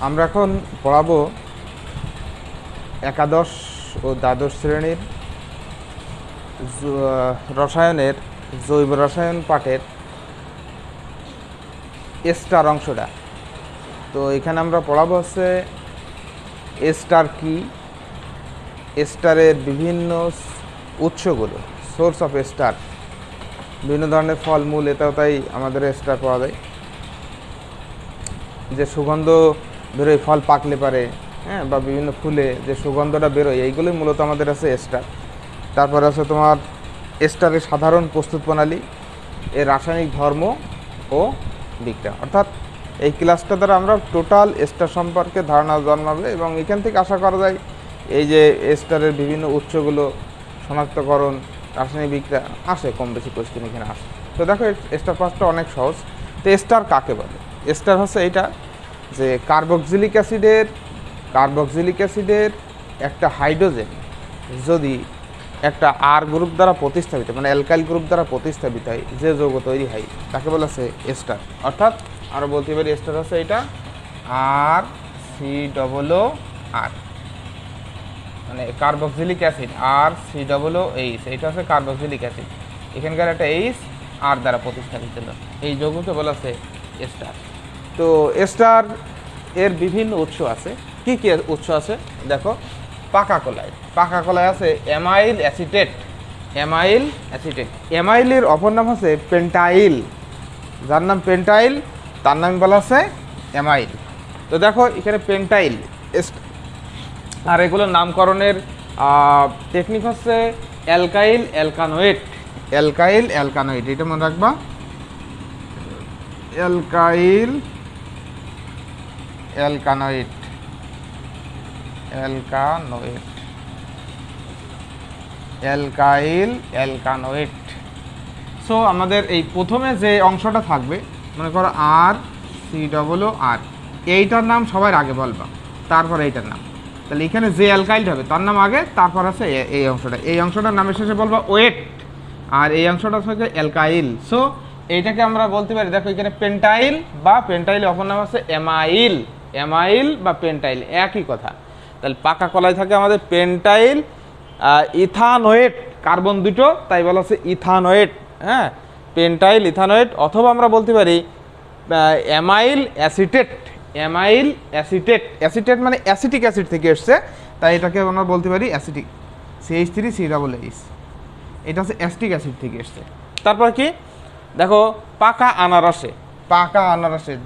আমরা এখন পড়াবো একাদশ ও দ্বাদশ শ্রেণীর রসায়নের জৈব রসায়ন পাঠের এস্টার অংশটা। তো এখানে আমরা পড়াবো হচ্ছে এস্টার কি, এস্টারের বিভিন্ন উৎসগুলো, সোর্স অফ এস্টার। বিভিন্ন ধরনের ফলমূল এটাও তাই আমাদের এস্টার পাওয়া যায়, যে সুগন্ধ বেরোয় ফল পাকলে পারে, হ্যাঁ, বা বিভিন্ন ফুলে যে সুগন্ধটা বেরোয়, এইগুলোই মূলত আমাদের আছে এস্টার। তারপরে আছে তোমার এস্টারের সাধারণ প্রস্তুত প্রণালী, এর রাসায়নিক ধর্ম ও বিক্রিয়া। অর্থাৎ এই ক্লাসটা দ্বারা আমরা টোটাল এস্টার সম্পর্কে ধারণা জন্মাবে, এবং এখান থেকে আশা করা যায় এই যে এস্টারের বিভিন্ন উৎসগুলো শনাক্তকরণ, রাসায়নিক বিক্রিয়া আসে, কম বেশি কোয়েশ্চেন এখানে আসে। তো দেখো এস্টার পাঁচটা অনেক সহজ। তো এস্টার কাকে বলে? এস্টার হচ্ছে এইটা যে কার্বক্সিলিক অ্যাসিডের একটা হাইড্রোজেন যদি একটা আর গ্রুপ দ্বারা প্রতিস্থাপিত, মানে অ্যালকাইল গ্রুপ দ্বারা প্রতিস্থাপিত হয়, যে যৌগ তৈরি হয় তাকে বলা আছে এস্টার। অর্থাৎ আমরা বলতে পারি এস্টার হচ্ছে এটা RCOOR, মানে কার্বক্সিলিক অ্যাসিড RCOOH, এটা হচ্ছে কার্বক্সিলিক অ্যাসিড। এখানকার একটা এইচ আর দ্বারা প্রতিস্থাপিত হলো, এই যৌগকে বলা আছে এস্টার। তো এস্টার এর বিভিন্ন উৎস আছে। কি কি উৎস আছে দেখো, পাকা কলায় আছে অ্যামাইল অ্যাসিটেট। অ্যামাইলের অপর নাম হচ্ছে পেন্টাইল, যার নাম পেন্টাইল তার নাম বলা আছে অ্যামাইল। তো দেখো এখানে পেন্টাইল, আর এগুলোর নামকরণের টেকনিক হচ্ছে অ্যালকাইল অ্যালকানোয়েট, এটা মনে রাখবা, অ্যালকানোয়েট। সো আমাদের এই প্রথমে যে অংশটা থাকবে, মনে করো RCOOR, এইটার নাম সবার আগে বলবা, তারপর এইটার নাম। তাহলে এখানে যে অ্যালকাইল হবে তার নাম আগে, তারপর আছে এই অংশটার নামের শেষে বলবা ওয়েট, আর এই অংশটা হচ্ছে অ্যালকাইল। সো এইটাকে আমরা বলতে পারি, দেখো এখানে পেন্টাইল বা পেন্টাইল অপর নাম আছে অ্যামাইল বা পেন্টাইল, একই কথা। তাহলে পাকা কলায় থাকে আমাদের পেন্টাইল, ইথানোয়েট, কার্বন দুটো, তাই বলা হচ্ছে ইথানোয়েট, হ্যাঁ, পেন্টাইল ইথানোয়েট। অথবা আমরা বলতে পারি অ্যামাইল অ্যাসিটেট মানে অ্যাসিটিক অ্যাসিড থেকে এসছে, তাই এটাকে আমরা বলতে পারি অ্যাসিটিক, CH3COOH, এটা হচ্ছে অ্যাসিটিক অ্যাসিড থেকে এসছে। তারপর কি দেখো, পাকা আনারসে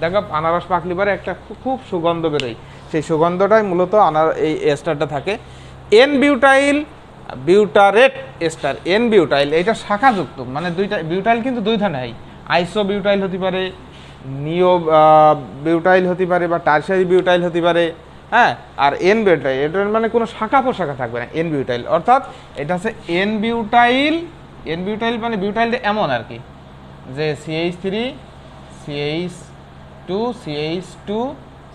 দেখো, আনারস পাকলে পরে একটা খুব সুগন্ধ বেরোয়, সেই সুগন্ধটাই মূলত এই এস্টারটা থাকে। বিউটারেট এস্টার, এটা শাখাযুক্ত, মানে দুইটা বিউটাইল, কিন্তু দুই ধরনের হয়, আইসো বিউটাইল হতে পারে, নিও বিউটাইল হতে পারে, বা টারশারি বিউটাইল হতে পারে, হ্যাঁ। আর এন বিউটাইল, এটার মানে কোনো শাখা প্রশাখা থাকবে না, এন বিউটাইল। অর্থাৎ এটা হচ্ছে এন বিউটাইল মানে বিউটাইলটা এমন আর কি, যে CH3 CH2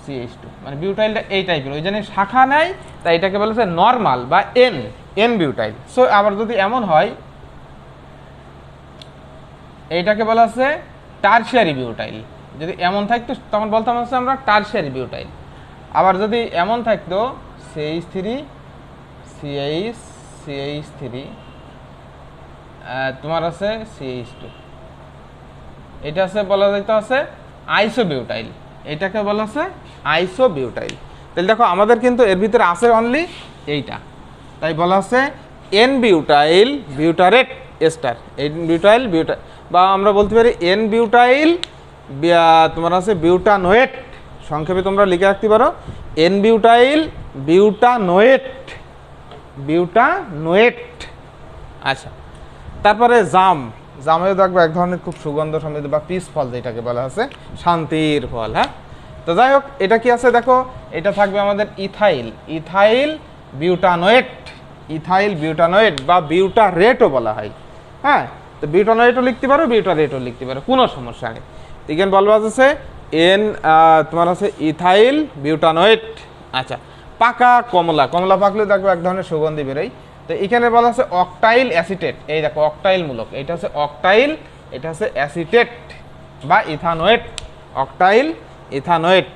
CH2 মানে বিউটাইলটা এই টাইপের, ওই জন্য শাখা নাই, তাই এটাকে বলা হচ্ছে নর্মাল বা এন বিউটাইল। সো আবার যদি এমন হয়, এইটাকে বলা হচ্ছে টারশিয়ারি বিউটাইল। যদি এমন থাকতো তখন বলতাম হচ্ছে আমরা টারশিয়ারি বিউটাইল। আবার যদি এমন থাকতো CH3 তোমার আছে CH2, এটা আছে বলা যাইতে আছে আইসোবিউটাইল, এটাকে বলা আছে আইসোবিউটাইল। তাহলে দেখো আমাদের কিন্তু এর ভিতরে আছে অনলি এইটা, তাই বলা আছে এন বিউটারেট এস্টার, বা আমরা বলতে পারি এন বিউটাইল, তোমার আছে বিউটানোয়েট, সংক্ষেপে তোমরা লিখে রাখতে পারো এন বিউটানোয়েট। আচ্ছা, তারপরে জামেও দেখবো এক ধরনের খুব সুগন্ধ সমৃদ্ধ বা পিস ফল, যেটাকে বলা আছে শান্তির ফল, হ্যাঁ। তো যাই হোক, এটা কি আছে দেখো, এটা থাকবে আমাদের ইথাইল বিউটানোয়েট বা বিউটারেটও বলা হয়, হ্যাঁ। তো বিউটানোয়েটও লিখতে পারো, বিউটারেটও লিখতে পারো, কোনো সমস্যা নেই। এখানে বলবা আছে তোমার আছে ইথাইল বিউটানোয়েট। আচ্ছা, পাকা কমলা পাকলে দেখবো এক ধরনের সুগন্ধি বেরোয়। তো এখানে বলা আছে অক্টাইল অ্যাসিটেট, এই দেখো অক্টাইল মূলক, এটা হচ্ছে অক্টাইল, এটা হচ্ছে অ্যাসিটেট বা ইথানোয়েট, অক্টাইল ইথানোয়েট।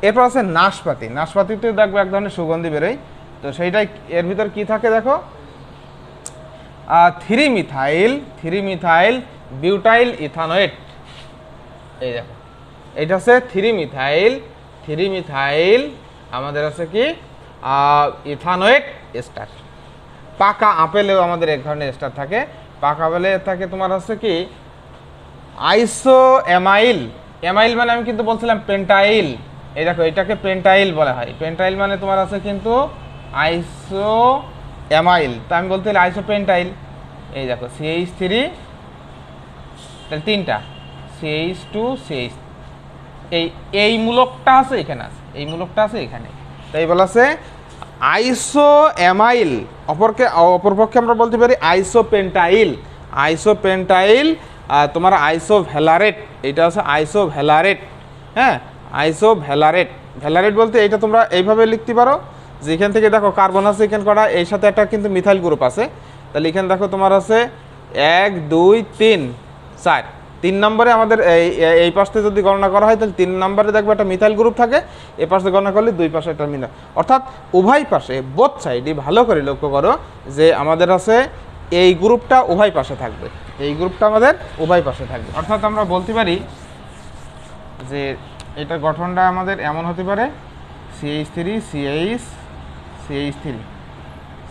এরপর আছে নাশপাতি। নাশপাতিতে দেখবো এক ধরনের সুগন্ধি বেরোয়, তো সেইটাই এর ভিতর কি থাকে দেখো, 3 মিথাইল বিউটাইল ইথানোয়েট। এই দেখো এটা হচ্ছে 3 মিথাইল আমাদের আছে কি ইথানোয়েট এস্টার। পাকা আপেলেও আমাদের এক ধরনের এস্টার থাকে। পাকা আপেলে থাকে তোমার হচ্ছে কি আইসোঅ্যামাইল। অ্যামাইল মানে আমি কিন্তু বলছিলাম পেন্টাইল। এই দেখো এটাকে পেন্টাইল বলা হয়। পেন্টাইল মানে তোমার আছে কিন্তু আইসোঅ্যামাইল, তা আমি বলতে গেলে আইসোপেন্টাইল। এই দেখো CH3, তাহলে 3টা CH2 CH, এই মূলকটা আছে এখানে, আছে এই মূলকটা আছে এখানে, তাই বলা আছে আইসোঅ্যামাইল। অপরপক্ষে আমরা বলতে পারি আইসোপেন্টাইল। আইসোপেন্টাইল তোমার আইসোভ্যালারেট, এটা আছে আইসোভ্যালারেট। হ্যাঁ, আইসোভ্যালারেট। ভ্যালারেট বলতে এইটা তোমরা এইভাবে লিখতে পারো, যেখান থেকে দেখো কার্বন আছে এখানে করা, এর সাথে একটা কিন্তু মিথাইল গ্রুপ আছে। তাহলে এখানে দেখো তোমার আছে 1 2 3 4, 3 নম্বরে আমাদের এই পাশে যদি গণনা করা হয় তাহলে 3 নম্বরে দেখবে একটা মিথাইল গ্রুপ থাকে, এই পাশে গণনা করলে 2 পাশে একটা মিথাইল, অর্থাৎ উভয় পাশে বোথ সাইডই ভালো করে লক্ষ্য করো যে আমাদের আছে এই গ্রুপটা উভয় পাশে থাকবে, এই গ্রুপটা আমাদের উভয় পাশে থাকবে। অর্থাৎ আমরা বলতে পারি যে এটা গঠনটা আমাদের এমন হতে পারে CH3 CH CH3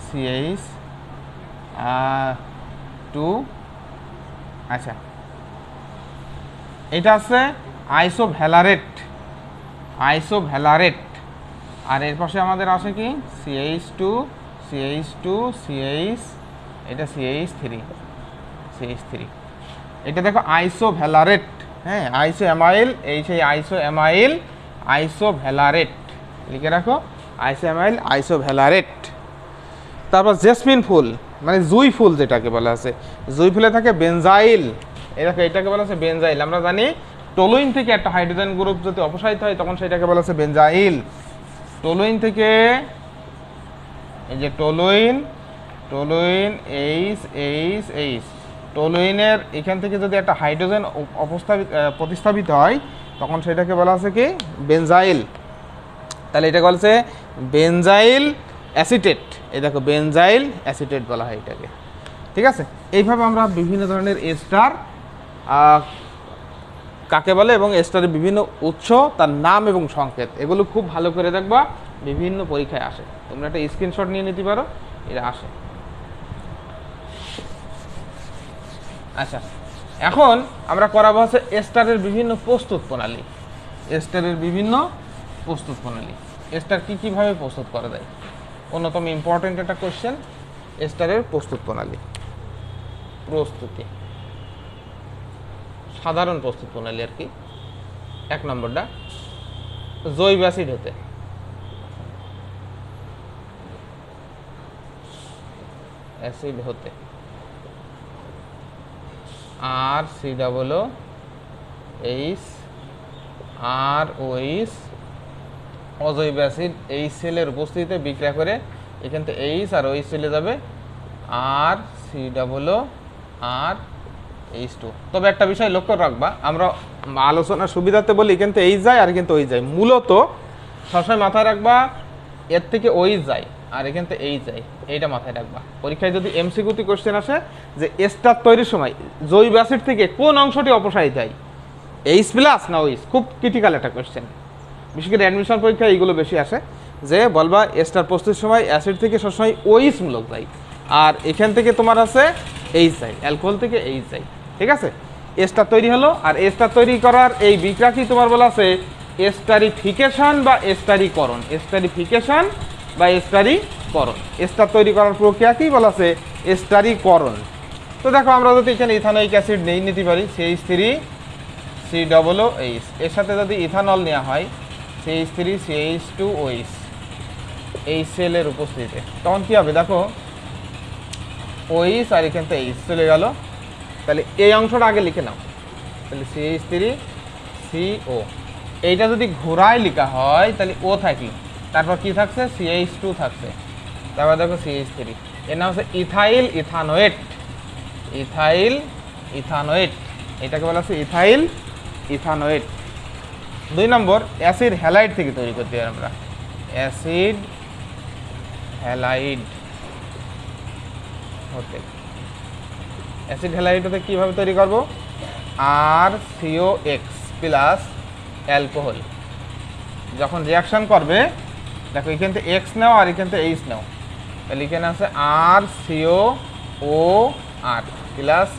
CH2। আচ্ছা, এটা আছে আইসোভ্যালারেট, আইসোভ্যালারেট। আর এর পাশে আমাদের আসে কি CH2 CH2 CH, এটা CH3 CH3। এটা দেখো আইসোভ্যালারেট। হ্যাঁ, আইসোঅ্যামাইল, এই সেই আইসোঅ্যামাইল আইসোভ্যালারেট লিখে রাখো, আইসোঅ্যামাইল আইসোভ্যালারেট। তারপর জেসমিন ফুল মানে জুঁই ফুল যেটাকে বলা আছে, জুঁই ফুলে থাকে বেনজাইল। এই দেখো এটাকে বলা আছে বেনজাইল। আমরা জানি টলুইন থেকে একটা হাইড্রোজেন গ্রুপ যদি অপসারিত হয় তখন সেটাকে বলা আছে বেনজাইল। টলুইন থেকে এই যে টলুইন H টলুইনের এখান থেকে যদি একটা হাইড্রোজেন প্রতিস্থাপিত হয় তখন সেটাকে বলা আছে কি বেনজাইল। তাহলে এটাকে বলছে বেনজাইল অ্যাসিটেট। এই দেখো বেনজাইল অ্যাসিটেট বলা হয় এটাকে। ঠিক আছে, এইভাবে আমরা বিভিন্ন ধরনের এস্টার কাকে বলে এবং এস্টারের বিভিন্ন উৎস, তার নাম এবং সংকেত, এগুলো খুব ভালো করে দেখবা, বিভিন্ন পরীক্ষায় আসে। তোমরা একটা স্ক্রিনশট নিয়ে নিতে পারো, এটা আসে। আচ্ছা, এখন আমরা করাবো হচ্ছে এস্টারের বিভিন্ন প্রস্তুত প্রণালী। এস্টারের বিভিন্ন প্রস্তুত প্রণালী, এস্টার কীভাবে প্রস্তুত করা যায়, অন্যতম ইম্পর্টেন্ট একটা কোশ্চেন এস্টারের প্রস্তুত প্রণালী। প্রস্তুতি, সাধারণ প্রস্তুত প্রণালী আর কি। 1 নম্বরটা জৈব অ্যাসিড হতে, অ্যাসিড হতে RCOOH ROH অজৈব অ্যাসিড এই সেলের উপস্থিতিতে বিক্রিয়া করে এখান থেকে H আর OH চলে যাবে RCOOH2। তবে একটা বিষয় লক্ষ্য রাখবা, আমরা আলোচনার সুবিধাতে বলি এখান থেকে H যায় আর কিন্তু OH যায়, মূলত সবসময় মাথায় রাখবা এর থেকে OH যায় আর এখান থেকে H যায়, এইটা মাথায় রাখবা। পরীক্ষায় যদি MCQতে কোশ্চেন আসে যে এস্টার তৈরির সময় জৈব অ্যাসিড থেকে কোন অংশটি অপসারিত হয়, H+ না OH, খুব ক্রিটিক্যাল একটা কোশ্চেন। বিশেষ করে অ্যাডমিশন পরীক্ষায় এইগুলো বেশি আসে, যে বলবা এস্টার প্রস্তুতির সময় অ্যাসিড থেকে সবসময় OH মূলক যায় আর এখান থেকে তোমার আছে H যায়, অ্যালকোহল থেকে H যায়। ঠিক আছে, এস্টার তৈরি হলো, আর এস্টার তৈরি করার এই বিক্রিয়া কি তোমার বলা আছে এস্টারিফিকেশন বা এস্টারিকরণ। এস্টারিফিকেশন বা এস্টারিকরণ, এস্টার তৈরি করার প্রক্রিয়া কি বলা আছে এস্টারিকরণ। তো দেখো আমরা যদি এখানে ইথানোয়িক অ্যাসিড নিতে পারি CH3COOH, এর সাথে যদি ইথানল নেওয়া হয় CH3CH2OH এই সেলের উপস্থিতিতে, তখন কি হবে দেখো OH আর এখান থেকে H চলে গেল। তাহলে এই অংশটা আগে লিখে নাও, তাহলে CH3CO, এইটা যদি ঘোরায় লেখা হয় তাহলে O থাকলো, তারপর কি থাকছে CH2 থাকছে, তারপর দেখো CH3, এর নাম হচ্ছে ইথাইল ইথানোয়েট। ইথাইল ইথানোয়েট, এটাকে বলা হচ্ছে ইথাইল ইথানোয়েট। 2 নম্বর অ্যাসিড হ্যালাইড থেকে তৈরি করতে পারি আমরা, অ্যাসিড হ্যালাইড হতে। অ্যাসিড হ্যালাইড হতে কীভাবে তৈরি করব, RCOX প্লাস অ্যালকোহল যখন রিয়াকশান করবে, দেখো এখান থেকে এক্স নাও আর এখান থেকে এইচ নাও, তাহলে এখানে আছে RCOOR প্লাস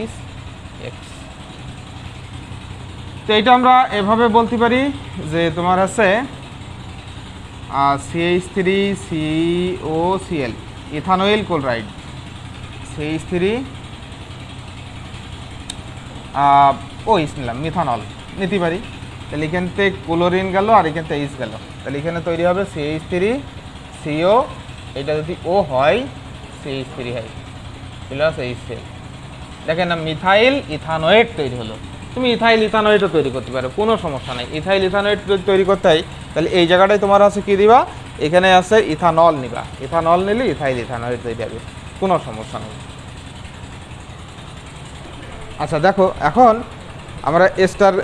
HX। তো এইটা আমরা এভাবে বলতে পারি যে তোমার আছে CH3COCl ইথানয়েল ক্লোরাইড, CH3 OH নিলাম, মিথানল নিতে পারি। তাহলে এখান থেকে ক্লোরিন গেল আর এখান থেকে এইচ গেল, তাহলে এখানে তৈরি হবে CH3CO, এটা যদি ও হয় CH3 হয় প্লাস HCl। দেখেন না, মিথাইল ইথানোয়েট তৈরি হলো। তুমি ইথাইল ইথানোয়েটও তৈরি করতে পারো, কোনো সমস্যা নেই। ইথাইল ইথানোয়েট যদি তৈরি করতে হয় তাহলে এই জায়গাটায় তোমার আছে কি দিবা, এখানে আছে ইথানল নিবা, ইথানল নিলে ইথাইল ইথানোয়েট তৈরি হবে, কোনো সমস্যা নেই। আচ্ছা দেখো, এখন আমরা এস্টার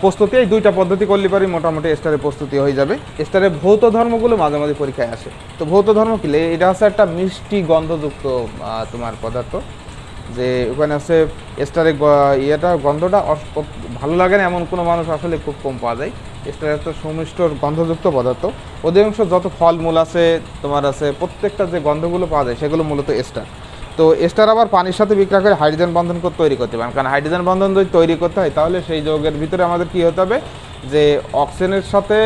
প্রস্তুতি এই 2টা পদ্ধতি করলে পারি, মোটামুটি এস্টারের প্রস্তুতি হয়ে যাবে। এস্টারের ভৌত ধর্মগুলো মাঝে মাঝে পরীক্ষায় আসে। তো ভৌত ধর্ম কি, এটা হচ্ছে একটা মিষ্টি গন্ধযুক্ত তোমার পদার্থ, যে ওখানে আছে এস্টারের ইয়েটা গন্ধটা ভালো লাগে না এমন কোনো মানুষ আসলে খুব কম পাওয়া যায়। এস্টার একটা সুমিষ্ট গন্ধযুক্ত পদার্থ। অধিকাংশ যত ফলমূল আছে তোমার আছে, প্রত্যেকটা যে গন্ধগুলো পাওয়া যায় সেগুলো মূলত এস্টার। তো এস্টার আবার পানির সাথে বিক্রিয়া করে হাইড্রোজেন বন্ধন তৈরি করতে পারেন, কারণ হাইড্রোজেন বন্ধন যদি তৈরি করতে হয় তাহলে সেই যৌগের ভিতরে আমাদের কী হতে হবে, যে অক্সিজেনের সাথে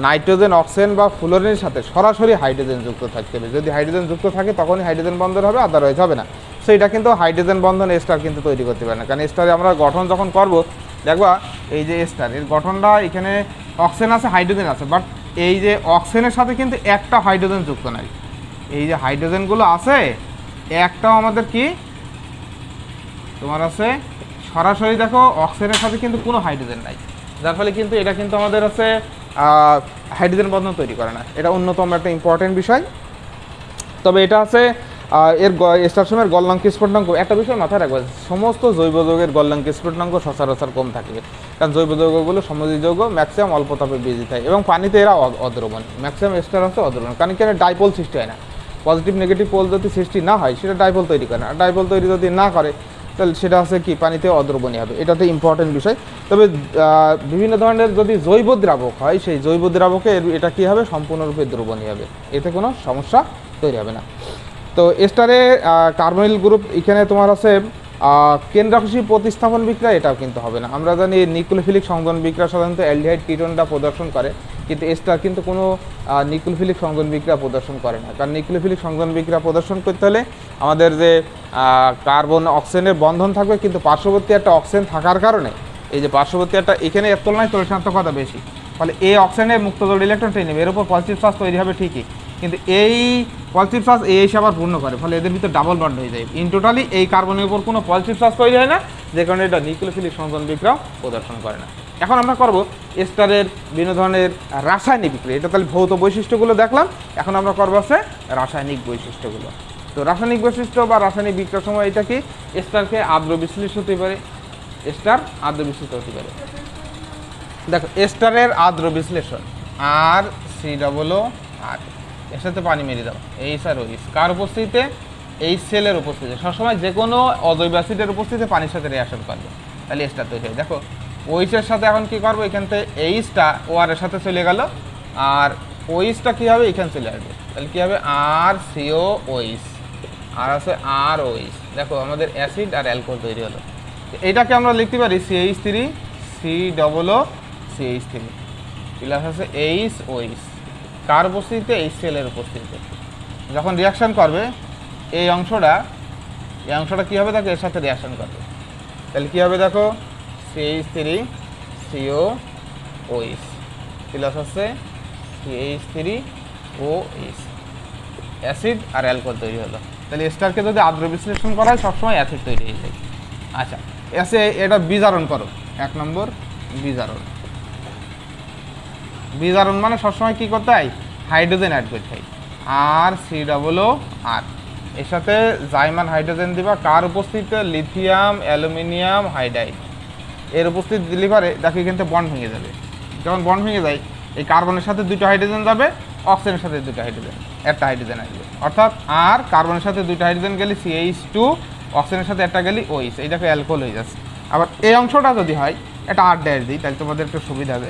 নাইট্রোজেন, অক্সিজেন বা ফ্লোরিনের সাথে সরাসরি হাইড্রোজেন যুক্ত থাকতে হবে। যদি হাইড্রোজেন যুক্ত থাকে তখনই হাইড্রোজেন বন্ধন হবে, আদারওয়াইজ হবে না। সো এটা কিন্তু হাইড্রোজেন বন্ধন এস্টার কিন্তু তৈরি করতে পারে না, কারণ এস্টারে আমরা গঠন যখন করব দেখবা এই যে এস্টার এর গঠনটা এখানে অক্সিজেন আছে, হাইড্রোজেন আছে, বাট এই যে অক্সিজেনের সাথে কিন্তু একটা হাইড্রোজেন যুক্ত নাই। এই যে হাইড্রোজেনগুলো আছে একটাও আমাদের কি তোমার আছে সরাসরি, দেখো অক্সিজেনের সাথে কিন্তু কোনো হাইড্রোজেন নাই, যার ফলে কিন্তু এটা কিন্তু আমাদের আছে হাইড্রোজেন বন্ধন তৈরি করে না। এটা অন্যতম একটা ইম্পর্টেন্ট বিষয়। তবে এটা আছে এর স্টারসমের গলনাঙ্ক স্ফুটনাঙ্ক, একটা বিষয় মাথায় রাখবে, সমস্ত জৈব যৌগের গলনাঙ্ক স্ফুটনাঙ্ক সচরাচর কম থাকবে, কারণ জৈব যৌগগুলো সমযোজী যৌগ, ম্যাক্সিমাম অল্প তাপে বিজি থাকে এবং পানিতে এরা অদ্রবণী। ম্যাক্সিমাম স্টার হচ্ছে অদ্রবণী, কারণ এখানে ডাইপোল সৃষ্টি হয় না। পজিটিভ নেগেটিভ পোল যদি সৃষ্টি না হয় সেটা ডাইপোল তৈরি করে না, আর ডাইপোল তৈরি যদি না করে তাহলে সেটা হচ্ছে কি পানিতে অদ্রবণী হবে। এটাতে ইম্পর্টেন্ট বিষয়। তবে বিভিন্ন ধরনের যদি জৈব দ্রাবক হয় সেই জৈব দ্রাবকে এটা কী হবে, সম্পূর্ণরূপে দ্রবণী হবে, এতে কোনো সমস্যা তৈরি হবে না। তো এস্টারে কার্বনিল গ্রুপ এখানে তোমার আছে কেন্দ্রাকর্ষী প্রতিস্থাপন বিক্রিয়া, এটাও কিন্তু হবে না। আমরা জানি নিউক্লিওফিলিক সংযোজন বিক্রিয়া সাধারণত অ্যালডিহাইড কিটোনটা প্রদর্শন করে, কিন্তু এস্টার কিন্তু কোনো নিউক্লিওফিলিক সংযোজন বিক্রিয়া প্রদর্শন করে না, কারণ নিউক্লিওফিলিক সংযোজন বিক্রিয়া প্রদর্শন করতে হলে আমাদের যে কার্বন অক্সিজেনের বন্ধন থাকবে, কিন্তু পার্শ্ববর্তী একটা অক্সিজেন থাকার কারণে এই যে পার্শ্ববর্তী একটা এখানে এর তুলনায় তুলনাত্মকতা বেশি, ফলে এই অক্সিজেনের মুক্ত জোড় ইলেকট্রন টেনে নেবে, এর উপর পজিটিভ চার্জ তৈরি হবে ঠিকই, কিন্তু এই পজিটিভ চার্জ এই এসে আবার পূর্ণ করে, ফলে এদের ভিতরে ডাবল বন্ড হয়ে যায়। ইন টোটালি এই কার্বনের উপর কোনো পজিটিভ চার্জ তৈরি হয় না, যে কারণে এটা নিউক্লিওফিলিক সংযোজন বিক্রিয়া প্রদর্শন করে না। এখন আমরা করব এস্টারের বিভিন্ন ধরনের রাসায়নিক বিক্রিয়া। এটা তাহলে ভৌত বৈশিষ্ট্যগুলো দেখলাম, এখন আমরা করবো আছে রাসায়নিক বৈশিষ্ট্যগুলো। তো রাসায়নিক বৈশিষ্ট্য বা রাসায়নিক বিক্রিয়ার সময় এটা কি, এস্টারকে আর্দ্র বিশ্লেষণ হতে পারে, এস্টার আর্দ্র বিশ্লেষণ হতে পারে। দেখো এস্টারের আর্দ্র বিশ্লেষণ RCOOR, এর সাথে পানি মেরে দাও, এইচ আর ওইচ, কার উপস্থিতিতে, এইচ সেলের উপস্থিতিতে। সবসময় যে কোনো অজৈব অ্যাসিডের উপস্থিতিতে পানির সাথে রিঅ্যাকশন করবে, তাহলে এস্টার তৈরি হয়। দেখো ওইচের সাথে এখন কি করবো, এখান থেকে এইচটা ওআর এর সাথে চলে গেল, আর ওইচটা কী হবে, এখানে চলে আসবে, তাহলে কী হবে RCOOH, আর আছে ROH। দেখো আমাদের অ্যাসিড আর অ্যালকোহল তৈরি হলো। এটাকে আমরা লিখতে পারি CH3COOH প্লাস আছে HOH, কার উপস্থিতিতে, এইচ সেলের উপস্থিতিতে। যখন রিয়াকশান করবে এই অংশটা কী হবে, দেখো এর সাথে রিয়াকশান করবে, তাহলে কী হবে, দেখো CH3COOH প্লাস আছে CH3OH, অ্যাসিড আর অ্যালকোহল তৈরি হলো। তাহলে এস্টারকে যদি আর্দ্র বিশ্লেষণ করা হয় সবসময় অ্যাসিড তৈরি হয়ে যায়। আচ্ছা এটা বিজারণ করো, 1 নম্বর বিজারণ। বিজারণ মানে সবসময় কী করতে হয়, হাইড্রোজেন অ্যাড করতে হয়, RCOOR, এর সাথে জাইমান হাইড্রোজেন দিবা, কার উপস্থিতিতে, লিথিয়াম অ্যালুমিনিয়াম হাইড্রাইড, এর উপস্থিতি দিলে পারে দেখো কিন্তু বন্ড ভেঙে যাবে। যখন বন্ড ভেঙে যায় এই কার্বনের সাথে দুটো হাইড্রোজেন যাবে, অক্সিজেনের সাথে দুটো হাইড্রোজেন, একটা হাইড্রোজেন আসবে। অর্থাৎ আর কার্বনের সাথে দুটো হাইড্রোজেন গেলে CH2, অক্সিজেনের সাথে একটা গেলে OH, এই দেখো অ্যালকোহল হয়ে যাচ্ছে। আবার এই অংশটা যদি হয় এটা R ড্যাশ দিই তাহলে তোমাদের একটু সুবিধা হবে,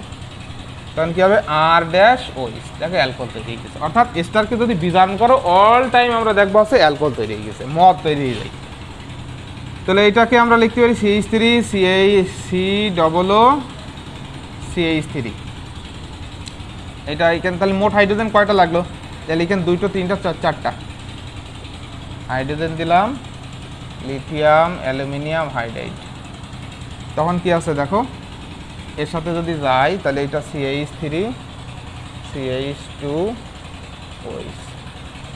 তখন কী হবে R ড্যাশ OH, দেখো অ্যালকোহল তৈরি হয়ে গেছে। অর্থাৎ এস্টারকে যদি বিজারণ করো অল টাইম আমরা দেখবো আছে অ্যালকোহল তৈরি হয়ে গেছে, মদ তৈরি হয়ে যায়। তাহলে এটাকে আমরা লিখতে পারি CH3 CH3, এটা এখানে তাহলে মোট হাইড্রোজেন কয়টা লাগলো, তাহলে এখানে 2টো 3টা 4টা হাইড্রোজেন দিলাম, লিথিয়াম অ্যালুমিনিয়াম হাইড্রাইড। তখন কি আছে দেখো এর সাথে যদি যাই তাহলে এটা CH3 CH2 OH,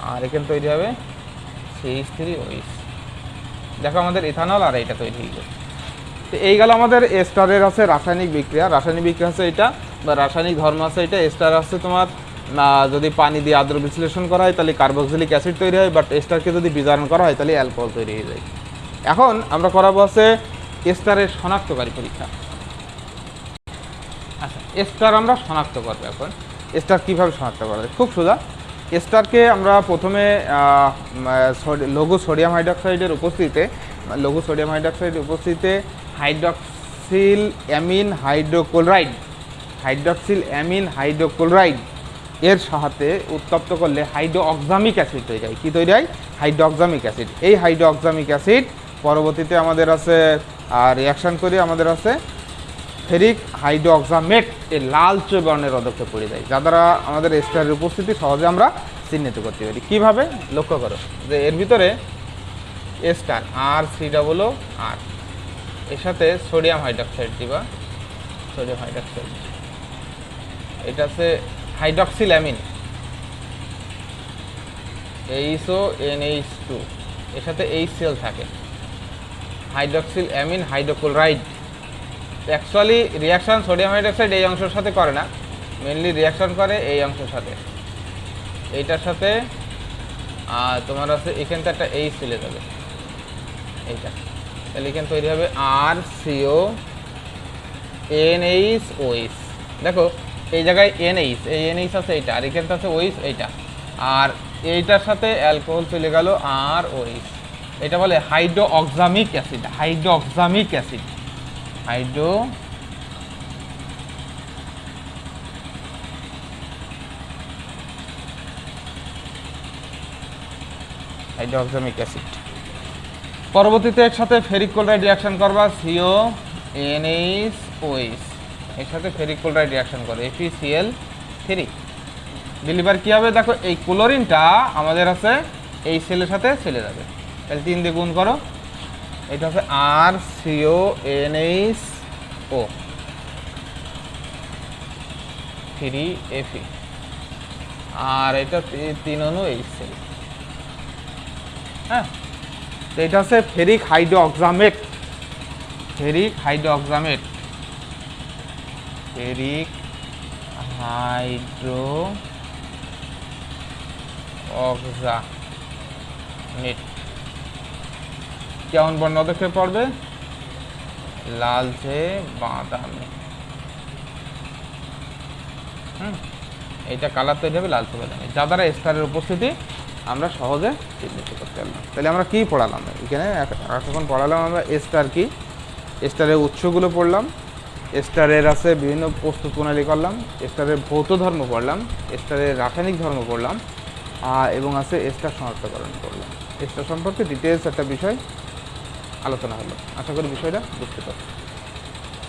আর এখানে তৈরি হবে CH3 OH। দেখো আমাদের ইথানল আর এইটা তৈরি হয়ে গেছে। তো এই গেল আমাদের এস্টারের আছে রাসায়নিক বিক্রিয়া। রাসায়নিক বিক্রিয়া আছে এটা, বা রাসায়নিক ধর্ম আছে এটা। এস্টার আছে তোমার যদি পানি দিয়ে আদ্র বিশ্লেষণ করা হয় তাহলে কার্বক্সিলিক অ্যাসিড তৈরি হয়, বাট এস্টারকে যদি বিজারণ করা হয় তাহলে অ্যালকোহল তৈরি হয়ে যায়। এখন আমরা করাবো আছে এস্টারের শনাক্তকারী পরীক্ষা। আচ্ছা, এস্টার আমরা শনাক্ত করবো। এখন এস্টার কীভাবে শনাক্ত করা যায়, খুব সোজা। এস্টারকে আমরা প্রথমে লঘু সোডিয়াম হাইড্রক্সাইডের উপস্থিতিতে হাইড্রক্সিল অ্যামিন হাইড্রোক্লোরাইড এর সাথে উত্তপ্ত করলে হাইড্রোঅক্সামিক অ্যাসিড তৈরি হয়। কী তৈরি হয়? হাইড্রোঅক্সামিক অ্যাসিড। এই হাইড্রোঅক্সামিক অ্যাসিড পরবর্তীতে আমাদের আছে রিয়াকশান করে আমাদের আছে ফেরিক হাইড্রোঅক্সামেট এই লালচে বর্ণের রোধকে পড়ে যায়, যা দ্বারা আমাদের এস্টারের উপস্থিতি সহজে আমরা চিহ্নিত করতে পারি। কীভাবে? লক্ষ্য করো যে এর ভিতরে এস্টার RCOOR, এর সাথে সোডিয়াম হাইড্রক্সাইড দিবা, সোডিয়াম হাইড্রক্সাইড, এটা আছে হাইড্রক্সিল অ্যামিন HONH2, এর সাথে HCl থাকে, hydroxyl amine hydrochloride. Actually reaction sodium hydroxide এই অংশের সাথে করে না, মেনলি রিয়াকশান করে এই অংশের সাথে, এইটার সাথে তোমার আছে এখানটা একটা H চলে যাবে, এইটা, তাহলে এখানে তৈরি হবে RCONH। দেখো এই জায়গায় NH, এই NH আছে এইটা, আর এখানটা আছে OH এইটা, আর এইটার সাথে অ্যালকোহল চলে গেল ROH। এটা বলে হাইড্রোঅক্সামিক অ্যাসিড, হাইড্রোঅক্সামিক অ্যাসিড, হাইড্রোঅক্সামিক অ্যাসিড। পরবর্তীতে এর সাথে ফেরিক ক্লোরাইড রিয়াকশন করবা, CONH-OH, এর সাথে ফেরিক ক্লোরাইড রিয়াকশন করে FeCl3। ডেলিভার কী হবে দেখো, এই ক্লোরিনটা আমাদের আছে এই সেলের সাথে চলে যাবে, তাহলে 3 দিয়ে গুণ করো, এটা হচ্ছে RCONH3 Fe, আর এটা 3 অণু HCl। হ্যাঁ, তো এটা হচ্ছে ফেরিক হাইড্রোঅক্সামেট, ফেরিক হাইড্রোঅক্সামেট কেমন বর্ণ দেখে পড়বে? লালচে বাদামি। এইটা কালার তৈরি হবে লালচে বাদামি, যা দ্বারা এস্টারের উপস্থিতি আমরা সহজে চিহ্নিত করতে পারলাম। তাহলে আমরা কি পড়ালাম এখানে? এখন পড়ালাম আমরা এস্টার কি, এস্টারের উৎসগুলো পড়লাম, এস্টারের আছে বিভিন্ন প্রস্তুত প্রণালী করলাম, এস্টারের ভৌত ধর্ম পড়লাম, এস্টারের রাসায়নিক ধর্ম পড়লাম, এবং আছে এস্টার শনাক্তকরণ করলাম। এস্টার সম্পর্কে ডিটেলস একটা বিষয় আলোচনা হলো। আশা করি বিষয়টা বুঝতে পারছি।